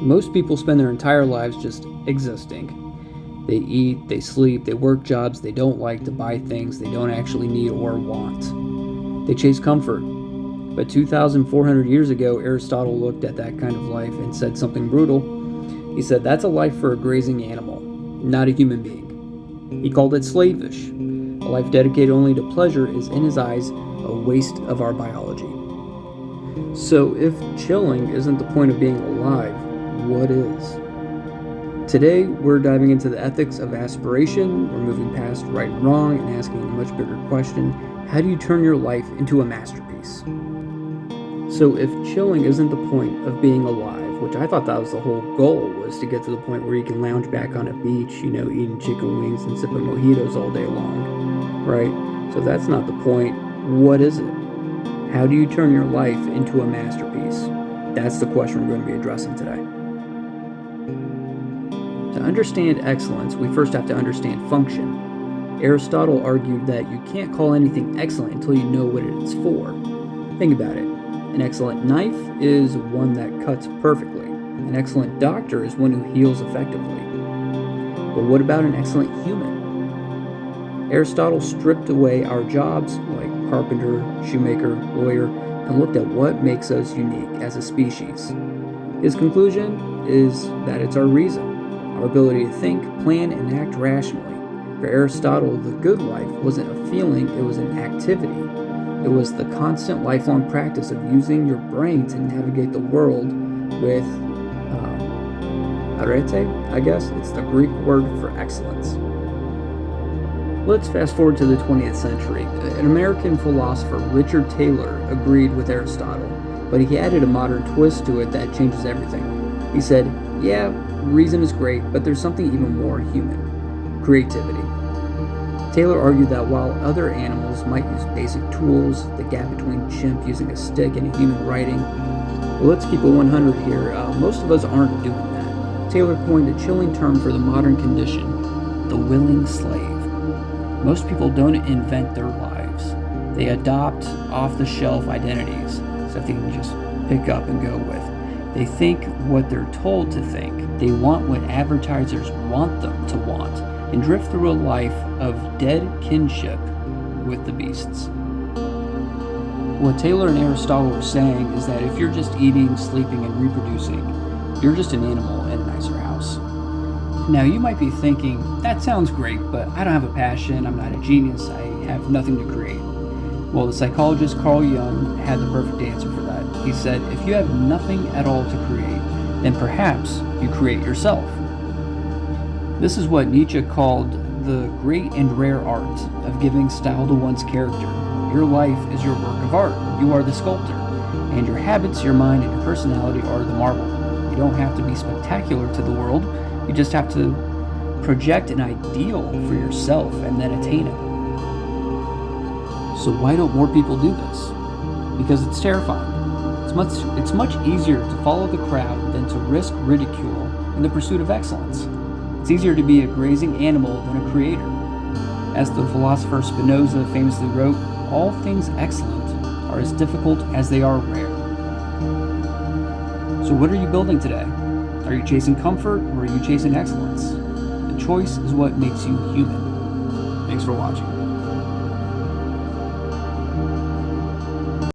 Most people spend their entire lives just existing. They eat, they sleep, they work jobs they don't like to buy things they don't actually need or want. They chase comfort. But 2,400 years ago, Aristotle looked at that kind of life and said something brutal. He said, that's a life for a grazing animal, not a human being. He called it slavish. A life dedicated only to pleasure is, in his eyes, a waste of our biology. So if chilling isn't the point of being alive, what is? Today, we're diving into the ethics of aspiration. We're moving past right and wrong and asking a much bigger question. How do you turn your life into a masterpiece? So if chilling isn't the point of being alive, which I thought that was the whole goal, was to get to the point where you can lounge back on a beach, eating chicken wings and sipping mojitos all day long, right? So if that's not the point, what is it? How do you turn your life into a masterpiece? That's the question we're going to be addressing today. To understand excellence, we first have to understand function. Aristotle argued that you can't call anything excellent until you know what it's for. Think about it. An excellent knife is one that cuts perfectly. An excellent doctor is one who heals effectively. But what about an excellent human? Aristotle stripped away our jobs like carpenter, shoemaker, lawyer, and looked at what makes us unique as a species. His conclusion is that it's our reason, our ability to think, plan, and act rationally. For Aristotle, the good life wasn't a feeling, it was an activity. It was the constant, lifelong practice of using your brain to navigate the world with arete, I guess. It's the Greek word for excellence. Let's fast forward to the 20th century. An American philosopher, Richard Taylor, agreed with Aristotle, but he added a modern twist to it that changes everything. He said, yeah, reason is great, but there's something even more human: creativity. Taylor argued that while other animals might use basic tools, the gap between chimp using a stick and a human writing, well, let's keep it 100 here, most of us aren't doing that. Taylor coined a chilling term for the modern condition: the willing slave. Most people don't invent their lives. They adopt off-the-shelf identities, stuff they can just pick up and go with. They think what they're told to think. They want what advertisers want them to want, and drift through a life of dead kinship with the beasts. What Taylor and Aristotle were saying is that if you're just eating, sleeping, and reproducing, you're just an animal in a nicer house. Now you might be thinking, that sounds great, but I don't have a passion, I'm not a genius, I have nothing to create. Well, the psychologist Carl Jung had the perfect answer for that. He said, if you have nothing at all to create, then perhaps you create yourself. This is what Nietzsche called the great and rare art of giving style to one's character. Your life is your work of art. You are the sculptor. And your habits, your mind, and your personality are the marble. You don't have to be spectacular to the world. You just have to project an ideal for yourself and then attain it. So why don't more people do this? Because it's terrifying. It's much easier to follow the crowd than to risk ridicule in the pursuit of excellence. It's easier to be a grazing animal than a creator. As the philosopher Spinoza famously wrote, all things excellent are as difficult as they are rare. So what are you building today? Are you chasing comfort or are you chasing excellence? The choice is what makes you human. Thanks for watching.